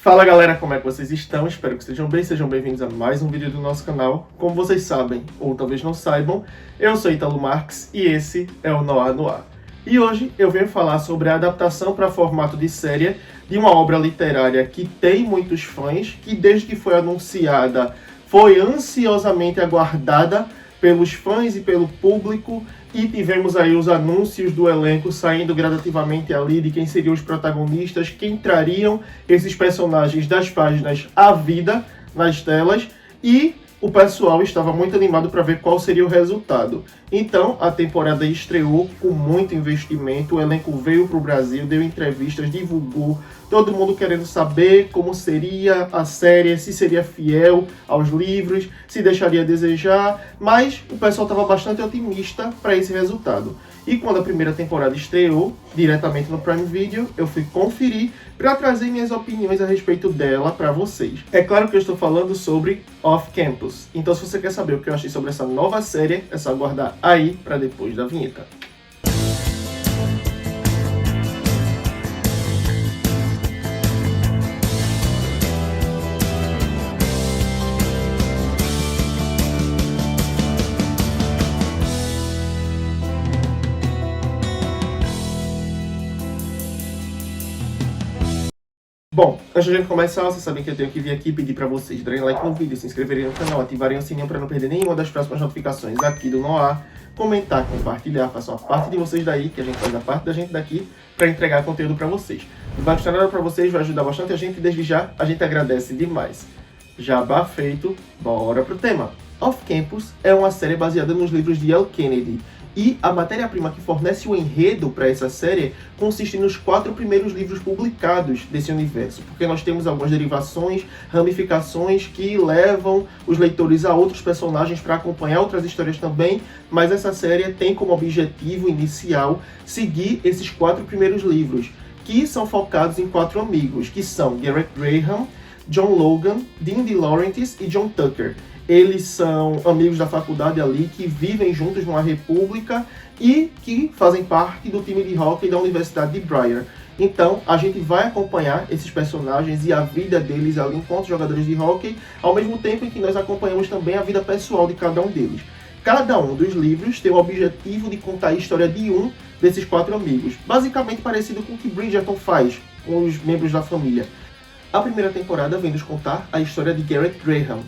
Fala galera, como é que vocês estão? Espero que estejam bem, sejam bem-vindos a mais um vídeo do nosso canal. Como vocês sabem, ou talvez não saibam, eu sou Ítalo Marques e esse é o Noir Noir. E hoje eu venho falar sobre a adaptação para formato de série de uma obra literária que tem muitos fãs, que desde que foi anunciada foi ansiosamente aguardada pelos fãs e pelo público, e tivemos aí os anúncios do elenco saindo gradativamente ali de quem seriam os protagonistas, quem trariam esses personagens das páginas à vida nas telas, e o pessoal estava muito animado para ver qual seria o resultado. Então, a temporada estreou com muito investimento, o elenco veio para o Brasil, deu entrevistas, divulgou, todo mundo querendo saber como seria a série, se seria fiel aos livros, se deixaria a desejar, mas o pessoal estava bastante otimista para esse resultado. E quando a primeira temporada estreou, diretamente no Prime Video, eu fui conferir para trazer minhas opiniões a respeito dela para vocês. É claro que eu estou falando sobre Off Campus, então se você quer saber o que eu achei sobre essa nova série, é só aguardar aí para depois da vinheta. Bom, antes de a gente começar, vocês sabem que eu tenho que vir aqui pedir para vocês darem like no vídeo, se inscreverem no canal, ativarem o sininho para não perder nenhuma das próximas notificações aqui do Noir, comentar, compartilhar, façam a parte de vocês daí, que a gente faz a parte da gente daqui, para entregar conteúdo para vocês. Não vai custar nada para vocês, vai ajudar bastante a gente e desde já a gente agradece demais. Jabá feito, bora pro tema. Off Campus é uma série baseada nos livros de Elle Kennedy, e a matéria-prima que fornece o enredo para essa série consiste nos 4 primeiros livros publicados desse universo, porque nós temos algumas derivações, ramificações que levam os leitores a outros personagens para acompanhar outras histórias também, mas essa série tem como objetivo inicial seguir esses 4 primeiros livros, que são focados em 4 amigos, que são Garrett Graham, John Logan, Dean DeLaurentis e John Tucker. Eles são amigos da faculdade ali, que vivem juntos numa república e que fazem parte do time de hóquei da Universidade de Briar. Então, a gente vai acompanhar esses personagens e a vida deles ali enquanto jogadores de hóquei, ao mesmo tempo em que nós acompanhamos também a vida pessoal de cada um deles. Cada um dos livros tem o objetivo de contar a história de um desses 4 amigos, basicamente parecido com o que Bridgerton faz com os membros da família. A primeira temporada vem nos contar a história de Garrett Graham,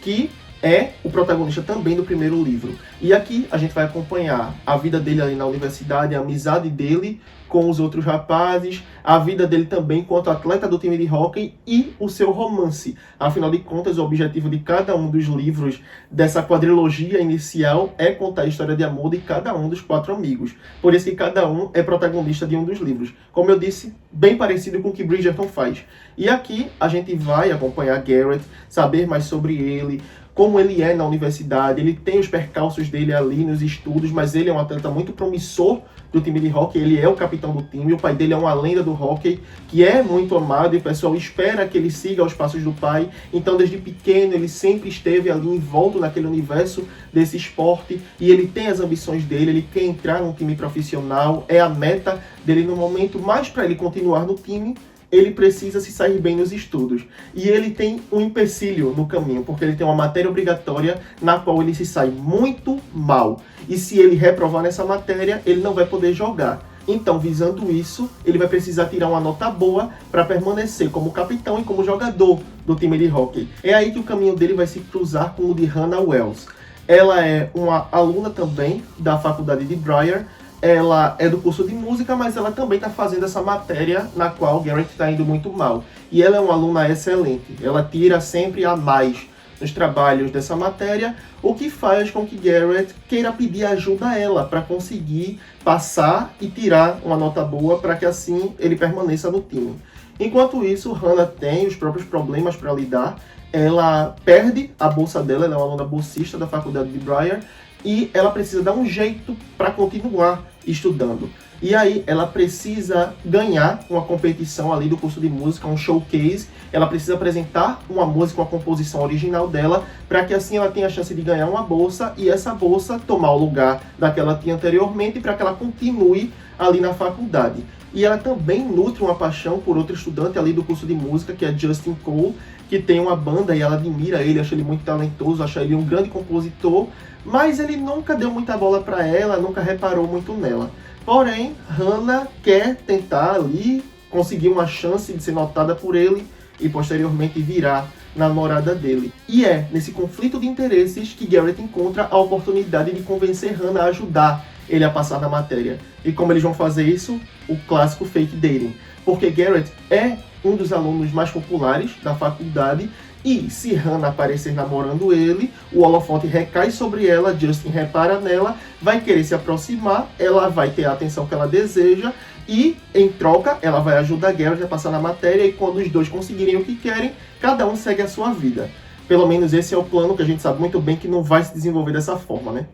que é o protagonista também do primeiro livro. E aqui a gente vai acompanhar a vida dele ali na universidade, a amizade dele com os outros rapazes, a vida dele também enquanto atleta do time de hóquei e o seu romance. Afinal de contas, o objetivo de cada um dos livros dessa quadrilogia inicial é contar a história de amor de cada um dos 4 amigos. Por isso que cada um é protagonista de um dos livros. Como eu disse, bem parecido com o que Bridgerton faz. E aqui a gente vai acompanhar Garrett, saber mais sobre ele, como ele é na universidade, ele tem os percalços dele ali nos estudos, mas ele é um atleta muito promissor do time de hóquei, ele é o capitão do time, o pai dele é uma lenda do hóquei, que é muito amado e o pessoal espera que ele siga os passos do pai, então desde pequeno ele sempre esteve ali envolto naquele universo desse esporte, e ele tem as ambições dele, ele quer entrar num time profissional, é a meta dele no momento, mas para ele continuar no time, ele precisa se sair bem nos estudos. E ele tem um empecilho no caminho, porque ele tem uma matéria obrigatória na qual ele se sai muito mal. E se ele reprovar nessa matéria, ele não vai poder jogar. Então, visando isso, ele vai precisar tirar uma nota boa para permanecer como capitão e como jogador do time de hóquei. É aí que o caminho dele vai se cruzar com o de Hannah Wells. Ela é uma aluna também da faculdade de Briar. Ela é do curso de música, mas ela também está fazendo essa matéria na qual Garrett está indo muito mal. E ela é uma aluna excelente, ela tira sempre a mais nos trabalhos dessa matéria, o que faz com que Garrett queira pedir ajuda a ela para conseguir passar e tirar uma nota boa para que assim ele permaneça no time. Enquanto isso, Hannah tem os próprios problemas para lidar. Ela perde a bolsa dela, ela é uma aluna bolsista da faculdade de Briar, e ela precisa dar um jeito para continuar estudando. E aí ela precisa ganhar uma competição ali do curso de música, um showcase. Ela precisa apresentar uma música, uma composição original dela, para que assim ela tenha a chance de ganhar uma bolsa e essa bolsa tomar o lugar da que ela tinha anteriormente, para que ela continue ali na faculdade. e ela também nutre uma paixão por outro estudante ali do curso de música, que é Justin Cole, que tem uma banda e ela admira ele, acha ele muito talentoso, acha ele um grande compositor, mas ele nunca deu muita bola para ela, nunca reparou muito nela. Porém, Hannah quer tentar ali conseguir uma chance de ser notada por ele e posteriormente virar namorada dele. E é nesse conflito de interesses que Garrett encontra a oportunidade de convencer Hannah a ajudar ele a passar na matéria. E como eles vão fazer isso? O clássico fake dating. Porque Garrett é um dos alunos mais populares da faculdade e se Hannah aparecer namorando ele, o holofote recai sobre ela, Justin repara nela, vai querer se aproximar, ela vai ter a atenção que ela deseja e, em troca, ela vai ajudar Garrett a passar na matéria e quando os dois conseguirem o que querem, cada um segue a sua vida. Pelo menos esse é o plano que a gente sabe muito bem que não vai se desenvolver dessa forma, né?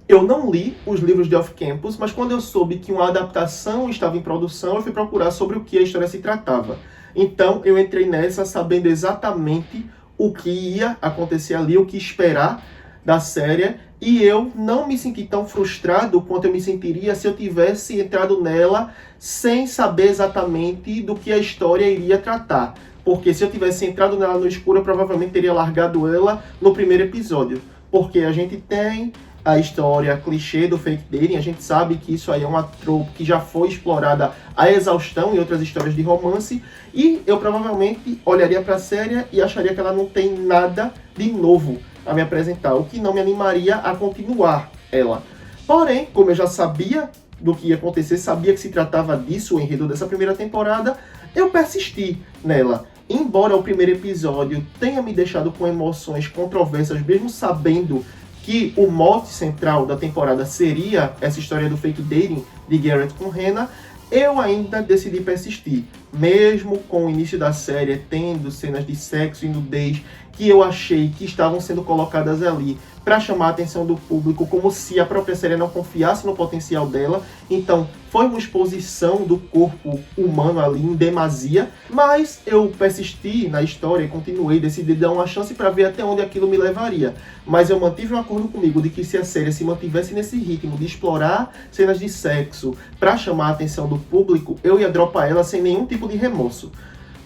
Eu não li os livros de Off-Campus, mas quando eu soube que uma adaptação estava em produção, eu fui procurar sobre o que a história se tratava. Então, eu entrei nessa sabendo exatamente o que ia acontecer ali, o que esperar da série, e eu não me senti tão frustrado quanto eu me sentiria se eu tivesse entrado nela sem saber exatamente do que a história iria tratar. Porque se eu tivesse entrado nela no escuro, eu provavelmente teria largado ela no primeiro episódio. Porque a gente tem a história clichê do fake dating, a gente sabe que isso aí é uma trope que já foi explorada à exaustão em outras histórias de romance, e eu provavelmente olharia para a série e acharia que ela não tem nada de novo a me apresentar, o que não me animaria a continuar ela. Porém, como eu já sabia do que ia acontecer, sabia que se tratava disso, o enredo dessa primeira temporada, eu persisti nela. Embora o primeiro episódio tenha me deixado com emoções controversas, mesmo sabendo que o mote central da temporada seria essa história do fake dating de Garrett com Hannah, eu ainda decidi persistir. Mesmo com o início da série tendo cenas de sexo e nudez que eu achei que estavam sendo colocadas ali para chamar a atenção do público, como se a própria série não confiasse no potencial dela. Então, foi uma exposição do corpo humano ali em demasia, mas eu persisti na história e continuei, decidi dar uma chance para ver até onde aquilo me levaria. Mas eu mantive um acordo comigo de que se a série se mantivesse nesse ritmo de explorar cenas de sexo para chamar a atenção do público, eu ia dropar ela sem nenhum tipo de remorso.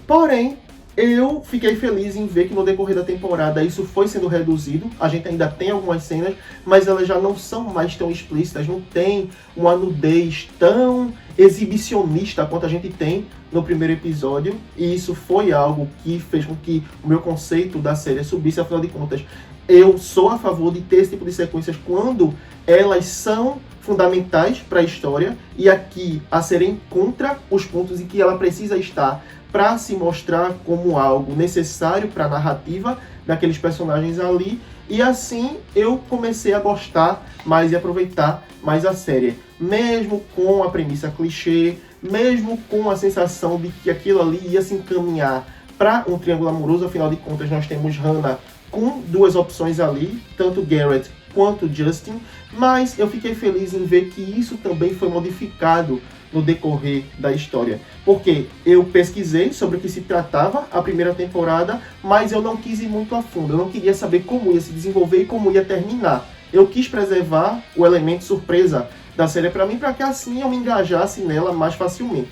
Porém, eu fiquei feliz em ver que no decorrer da temporada isso foi sendo reduzido. A gente ainda tem algumas cenas, mas elas já não são mais tão explícitas, não tem uma nudez tão exibicionista quanto a gente tem no primeiro episódio. E isso foi algo que fez com que o meu conceito da série subisse. Afinal de contas, eu sou a favor de ter esse tipo de sequências quando elas são fundamentais para a história. E aqui a série encontra os pontos em que ela precisa estar para se mostrar como algo necessário para a narrativa daqueles personagens ali, e assim eu comecei a gostar mais e aproveitar mais a série, mesmo com a premissa clichê, mesmo com a sensação de que aquilo ali ia se encaminhar para um triângulo amoroso. Afinal de contas, nós temos Hannah com duas opções ali, tanto Garrett quanto Justin, mas eu fiquei feliz em ver que isso também foi modificado no decorrer da história, porque eu pesquisei sobre o que se tratava a primeira temporada, mas eu não quis ir muito a fundo, eu não queria saber como ia se desenvolver e como ia terminar. Eu quis preservar o elemento surpresa da série para mim, para que assim eu me engajasse nela mais facilmente.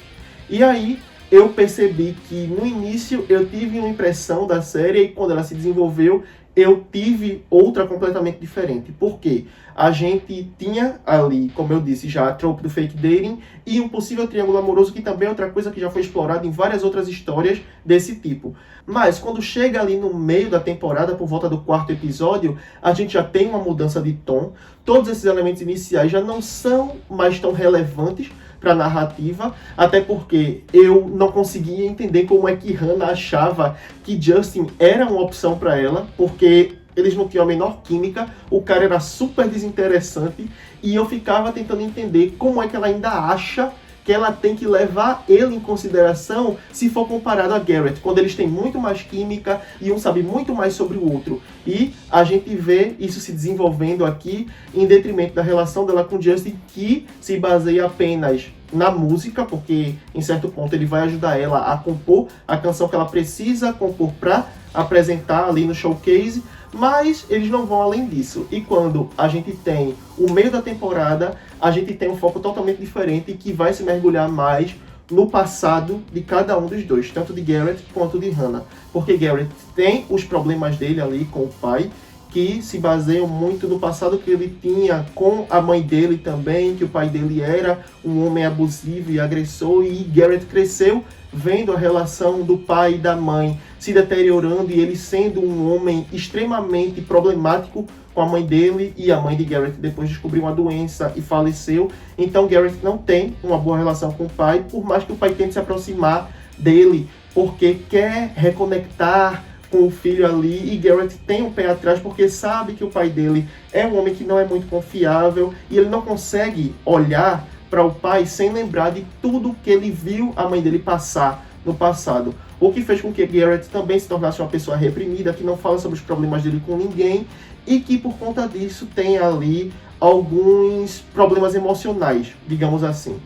E aí eu percebi que no início eu tive uma impressão da série e quando ela se desenvolveu eu tive outra completamente diferente. Por quê? A gente tinha ali, como eu disse, já a trope do fake dating e um possível triângulo amoroso, que também é outra coisa que já foi explorada em várias outras histórias desse tipo. Mas quando chega ali no meio da temporada, por volta do quarto episódio, a gente já tem uma mudança de tom. Todos esses elementos iniciais já não são mais tão relevantes para a narrativa, até porque eu não conseguia entender como é que Hannah achava que Justin era uma opção para ela, porque eles não tinham a menor química, o cara era super desinteressante, e eu ficava tentando entender como é que ela ainda acha que ela tem que levar ele em consideração se for comparado a Garrett, quando eles têm muito mais química e um sabe muito mais sobre o outro. E a gente vê isso se desenvolvendo aqui em detrimento da relação dela com Justin, que se baseia apenas na música, porque em certo ponto ele vai ajudar ela a compor a canção que ela precisa compor para apresentar ali no showcase, mas eles não vão além disso. E quando a gente tem o meio da temporada, a gente tem um foco totalmente diferente que vai se mergulhar mais no passado de cada um dos dois, tanto de Garrett quanto de Hannah. Porque Garrett tem os problemas dele ali com o pai, que se baseiam muito no passado que ele tinha com a mãe dele também, que o pai dele era um homem abusivo e agressor, e Garrett cresceu vendo a relação do pai e da mãe se deteriorando e ele sendo um homem extremamente problemático com a mãe dele, e a mãe de Garrett depois descobriu uma doença e faleceu. Então Garrett não tem uma boa relação com o pai, por mais que o pai tente se aproximar dele, porque quer reconectar com o filho ali, e Garrett tem um pé atrás porque sabe que o pai dele é um homem que não é muito confiável, e ele não consegue olhar para o pai sem lembrar de tudo que ele viu a mãe dele passar no passado. O que fez com que Garrett também se tornasse uma pessoa reprimida, que não fala sobre os problemas dele com ninguém, e que por conta disso tem ali alguns problemas emocionais, digamos assim.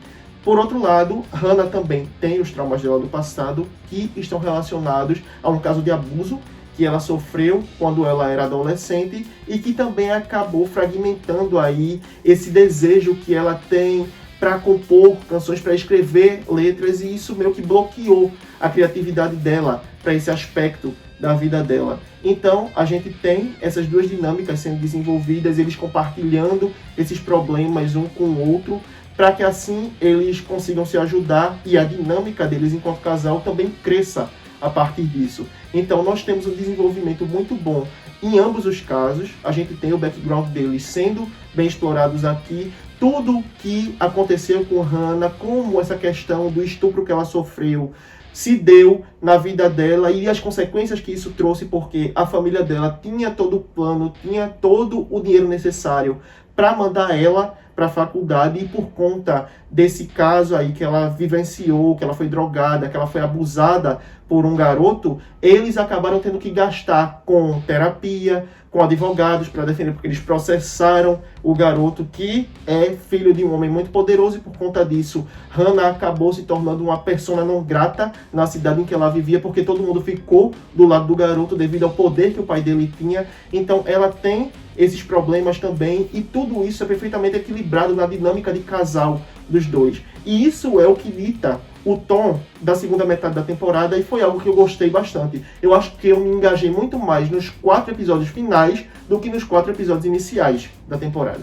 Por outro lado, Hannah também tem os traumas dela do passado que estão relacionados a um caso de abuso que ela sofreu quando ela era adolescente e que também acabou fragmentando aí esse desejo que ela tem para compor canções, para escrever letras, e isso meio que bloqueou a criatividade dela para esse aspecto da vida dela. Então, a gente tem essas duas dinâmicas sendo desenvolvidas, eles compartilhando esses problemas um com o outro, para que assim eles consigam se ajudar e a dinâmica deles enquanto casal também cresça a partir disso. Então nós temos um desenvolvimento muito bom em ambos os casos, a gente tem o background deles sendo bem explorados aqui, tudo que aconteceu com Hannah, como essa questão do estupro que ela sofreu se deu na vida dela e as consequências que isso trouxe, porque a família dela tinha todo o plano, tinha todo o dinheiro necessário para mandar ela para a faculdade, e por conta desse caso aí que ela vivenciou, que ela foi drogada, que ela foi abusada por um garoto, eles acabaram tendo que gastar com terapia, com advogados para defender, porque eles processaram o garoto, que é filho de um homem muito poderoso, e por conta disso Hannah acabou se tornando uma persona não grata na cidade em que ela vivia, porque todo mundo ficou do lado do garoto devido ao poder que o pai dele tinha. Então ela tem esses problemas também, e tudo isso é perfeitamente equilibrado na dinâmica de casal dos dois. E isso é o que dita o tom da segunda metade da temporada, e foi algo que eu gostei bastante. Eu acho que eu me engajei muito mais nos 4 episódios finais do que nos 4 episódios iniciais da temporada.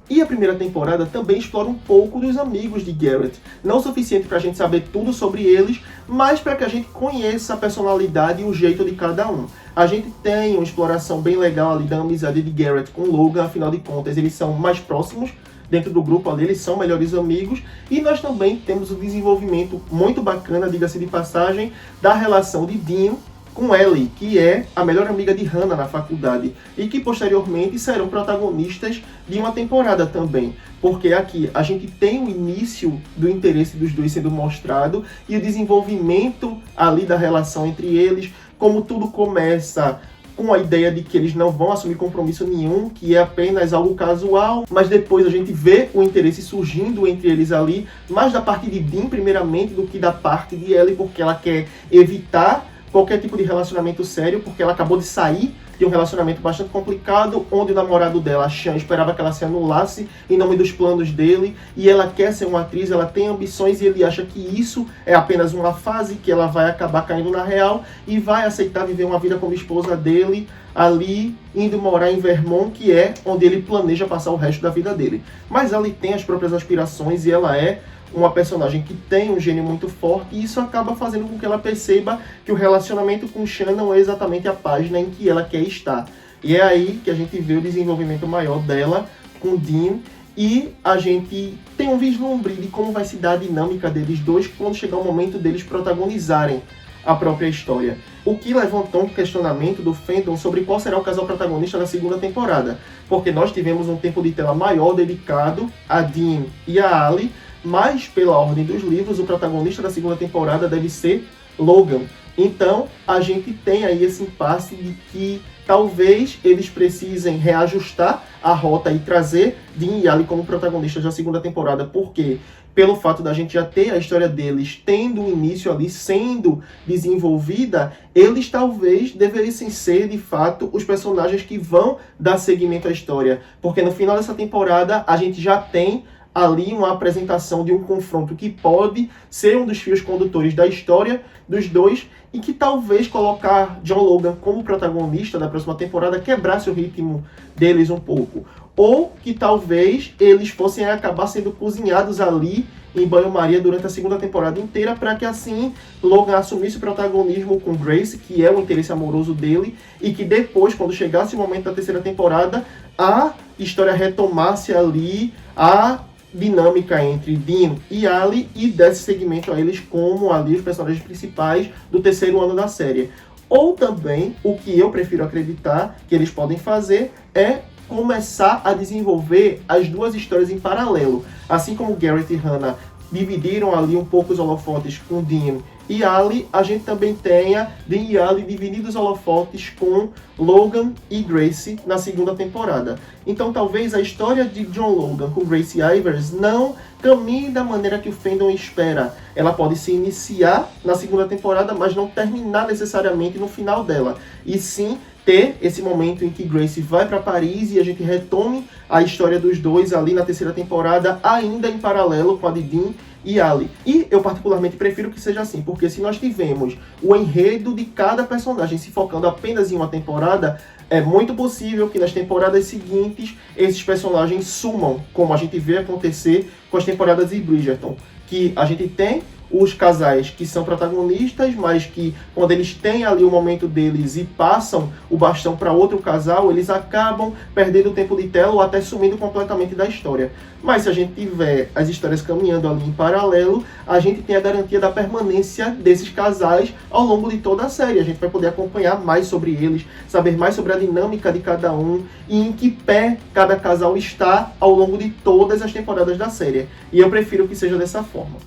E a primeira temporada também explora um pouco dos amigos de Garrett. Não o suficiente para a gente saber tudo sobre eles, mas para que a gente conheça a personalidade e o jeito de cada um. A gente tem uma exploração bem legal ali da amizade de Garrett com Logan, afinal de contas eles são mais próximos dentro do grupo ali, eles são melhores amigos, e nós também temos um desenvolvimento muito bacana, diga-se de passagem, da relação de Dean com Ellie, que é a melhor amiga de Hannah na faculdade, e que posteriormente serão protagonistas de uma temporada também, porque aqui a gente tem o início do interesse dos dois sendo mostrado, e o desenvolvimento ali da relação entre eles, como tudo começa com a ideia de que eles não vão assumir compromisso nenhum, que é apenas algo casual, mas depois a gente vê o interesse surgindo entre eles ali, mais da parte de Dean primeiramente do que da parte de Ellie, porque ela quer evitar qualquer tipo de relacionamento sério, porque ela acabou de sair de um relacionamento bastante complicado, onde o namorado dela, Sean, esperava que ela se anulasse em nome dos planos dele, e ela quer ser uma atriz, ela tem ambições, e ele acha que isso é apenas uma fase, que ela vai acabar caindo na real, e vai aceitar viver uma vida como esposa dele, ali, indo morar em Vermont, que é onde ele planeja passar o resto da vida dele. Mas ela tem as próprias aspirações, e ela é uma personagem que tem um gênio muito forte, e isso acaba fazendo com que ela perceba que o relacionamento com Sean não é exatamente a página em que ela quer estar. E é aí que a gente vê o desenvolvimento maior dela com Dean, e a gente tem um vislumbre de como vai se dar a dinâmica deles dois quando chegar o momento deles protagonizarem a própria história. O que levantou um questionamento do fandom sobre qual será o casal protagonista da segunda temporada, porque nós tivemos um tempo de tela maior dedicado a Dean e a Ali, mas pela ordem dos livros, o protagonista da segunda temporada deve ser Logan. Então, a gente tem aí esse impasse de que talvez eles precisem reajustar a rota e trazer Dean e Ali como protagonistas da segunda temporada, porque pelo fato da gente já ter a história deles tendo um início ali, sendo desenvolvida, eles talvez devessem ser, de fato, os personagens que vão dar seguimento à história. Porque no final dessa temporada, a gente já tem ali uma apresentação de um confronto que pode ser um dos fios condutores da história dos dois e que talvez colocar John Logan como protagonista da próxima temporada quebrasse o ritmo deles um pouco. Ou que talvez eles fossem acabar sendo cozinhados ali em banho-maria durante a segunda temporada inteira, para que assim Logan assumisse o protagonismo com Grace, que é o interesse amoroso dele, e que depois, quando chegasse o momento da terceira temporada, a história retomasse ali a dinâmica entre Dean e Ali e desse segmento a eles como ali os personagens principais do terceiro ano da série. Ou também, o que eu prefiro acreditar que eles podem fazer é começar a desenvolver as duas histórias em paralelo. Assim como Garrett e Hannah dividiram ali um pouco os holofotes com Dean e Ali, a gente também tenha Dean e Ali dividindo os holofotes com Logan e Grace na segunda temporada. Então talvez a história de John Logan com Grace Ivers não caminhe da maneira que o fandom espera. Ela pode se iniciar na segunda temporada, mas não terminar necessariamente no final dela. E sim ter esse momento em que Grace vai para Paris e a gente retome a história dos dois ali na terceira temporada, ainda em paralelo com a de Dean e Ali. E eu particularmente prefiro que seja assim, porque se nós tivermos o enredo de cada personagem se focando apenas em uma temporada, é muito possível que nas temporadas seguintes esses personagens sumam, como a gente vê acontecer com as temporadas de Bridgerton, que a gente tem os casais que são protagonistas, mas que quando eles têm ali o momento deles e passam o bastão para outro casal, eles acabam perdendo o tempo de tela ou até sumindo completamente da história. Mas se a gente tiver as histórias caminhando ali em paralelo, a gente tem a garantia da permanência desses casais ao longo de toda a série. A gente vai poder acompanhar mais sobre eles, saber mais sobre a dinâmica de cada um e em que pé cada casal está ao longo de todas as temporadas da série. E eu prefiro que seja dessa forma.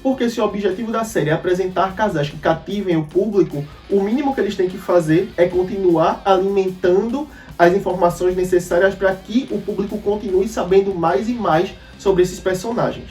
Porque se o objetivo da série é apresentar casais que cativem o público, o mínimo que eles têm que fazer é continuar alimentando as informações necessárias para que o público continue sabendo mais e mais sobre esses personagens.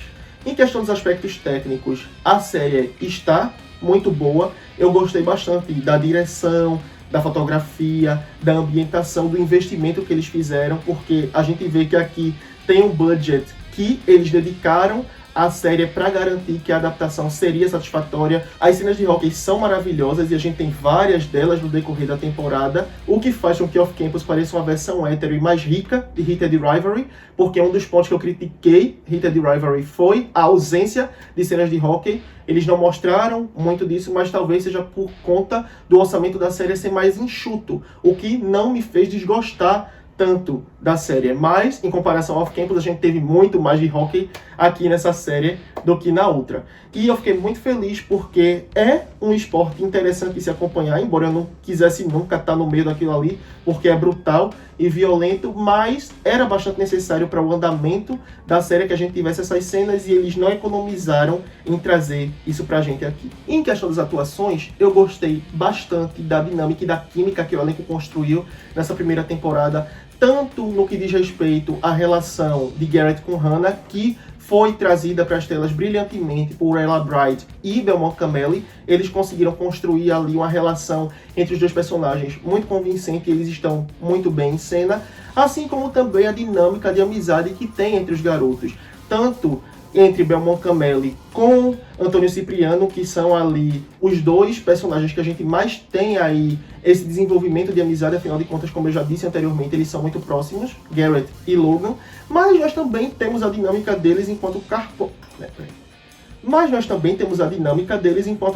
Em questão dos aspectos técnicos, a série está muito boa. Eu gostei bastante da direção, da fotografia, da ambientação, do investimento que eles fizeram, porque a gente vê que aqui tem um budget que eles dedicaram a série para garantir que a adaptação seria satisfatória. As cenas de hóquei são maravilhosas e a gente tem várias delas no decorrer da temporada, o que faz com que Off Campus pareça uma versão hétero e mais rica de Heated Rivalry, porque um dos pontos que eu critiquei Heated Rivalry foi a ausência de cenas de hóquei. Eles não mostraram muito disso, mas talvez seja por conta do orçamento da série ser mais enxuto, o que não me fez desgostar tanto da série, mas em comparação ao Off Campus a gente teve muito mais de hóquei aqui nessa série do que na outra. E eu fiquei muito feliz porque é um esporte interessante de se acompanhar, embora eu não quisesse nunca estar no meio daquilo ali, porque é brutal e violento, mas era bastante necessário para o andamento da série que a gente tivesse essas cenas e eles não economizaram em trazer isso pra gente aqui. E em questão das atuações, eu gostei bastante da dinâmica e da química que o elenco construiu nessa primeira temporada, tanto no que diz respeito à relação de Garrett com Hannah, que foi trazida para as telas brilhantemente por Ella Bright e Belmont Cameli. Eles conseguiram construir ali uma relação entre os dois personagens muito convincente, eles estão muito bem em cena, assim como também a dinâmica de amizade que tem entre os garotos, tanto entre Belmont Cameli com Antônio Cipriano, que são ali os dois personagens que a gente mais tem aí esse desenvolvimento de amizade. Afinal de contas, como eu já disse anteriormente, eles são muito próximos, Garrett e Logan, mas nós também temos a dinâmica deles enquanto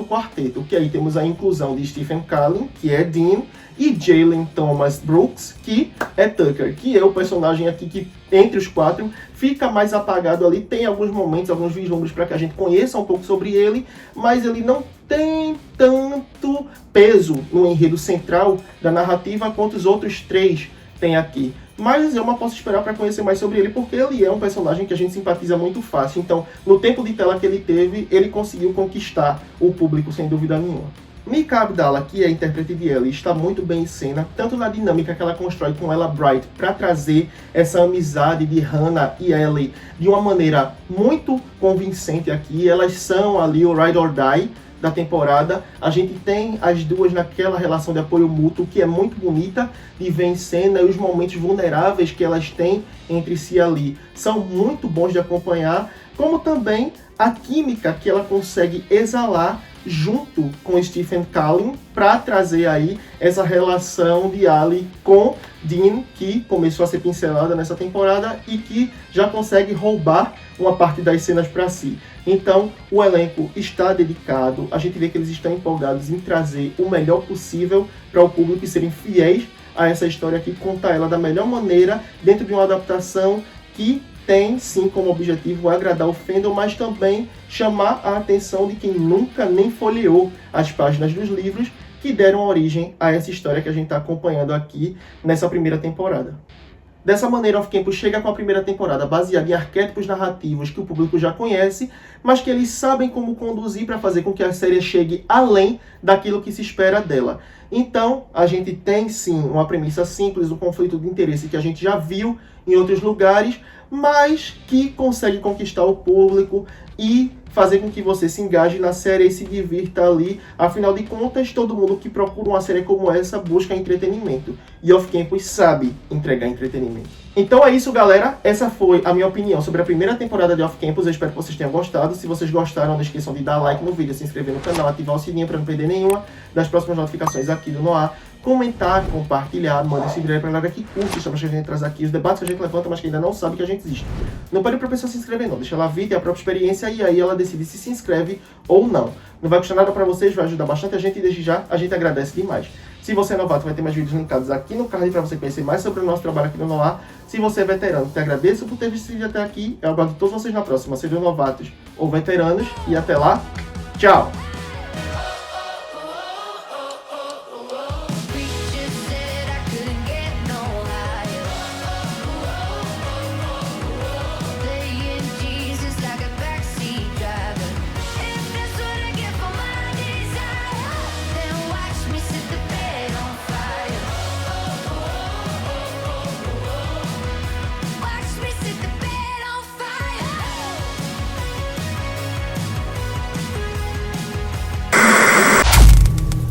quarteto, que aí temos a inclusão de Stephen Cullen, que é Dean, e Jalen Thomas Brooks, que é Tucker, que é o personagem aqui que, entre os quatro, fica mais apagado ali. Tem alguns momentos, alguns vislumbres para que a gente conheça um pouco sobre ele, mas ele não tem tanto peso no enredo central da narrativa quanto os outros três têm aqui. Mas eu não posso esperar para conhecer mais sobre ele, porque ele é um personagem que a gente simpatiza muito fácil. Então, no tempo de tela que ele teve, ele conseguiu conquistar o público sem dúvida nenhuma. Mika Abdallah, que é a intérprete de Ellie, está muito bem em cena, tanto na dinâmica que ela constrói com Ella Bright para trazer essa amizade de Hannah e Ellie de uma maneira muito convincente aqui. Elas são ali o ride or die da temporada. A gente tem as duas naquela relação de apoio mútuo que é muito bonita de ver em cena, e os momentos vulneráveis que elas têm entre si ali são muito bons de acompanhar, como também a química que ela consegue exalar junto com Stephen Cullen para trazer aí essa relação de Ali com Dean, que começou a ser pincelada nessa temporada e que já consegue roubar uma parte das cenas para si. Então, o elenco está dedicado, a gente vê que eles estão empolgados em trazer o melhor possível para o público e serem fiéis a essa história aqui, contar ela da melhor maneira dentro de uma adaptação que tem sim como objetivo agradar o fandom, mas também chamar a atenção de quem nunca nem folheou as páginas dos livros que deram origem a essa história que a gente está acompanhando aqui nessa primeira temporada. Dessa maneira, Off Campus chega com a primeira temporada baseada em arquétipos narrativos que o público já conhece, mas que eles sabem como conduzir para fazer com que a série chegue além daquilo que se espera dela. Então, a gente tem sim uma premissa simples, um conflito de interesse que a gente já viu em outros lugares, mas que consegue conquistar o público e fazer com que você se engaje na série e se divirta ali. Afinal de contas, todo mundo que procura uma série como essa busca entretenimento. E Off Campus sabe entregar entretenimento. Então é isso, galera. Essa foi a minha opinião sobre a primeira temporada de Off Campus. Eu espero que vocês tenham gostado. Se vocês gostaram, não esqueçam de dar like no vídeo, se inscrever no canal, ativar o sininho para não perder nenhuma das próximas notificações aqui do Noir. Comentar, compartilhar, manda esse vídeo pra galera que curte sobre o que a gente traz aqui, os debates que a gente levanta, mas que ainda não sabe que a gente existe. Não pede pra pessoa se inscrever não, deixa ela vir, ter a própria experiência e aí ela decide se inscreve ou não. Não vai custar nada pra vocês, vai ajudar bastante a gente e desde já a gente agradece demais. Se você é novato, vai ter mais vídeos linkados aqui no card pra você conhecer mais sobre o nosso trabalho aqui no Noir. Se você é veterano, te agradeço por ter visto esse vídeo até aqui. Eu aguardo todos vocês na próxima, sejam novatos ou veteranos, e até lá, tchau!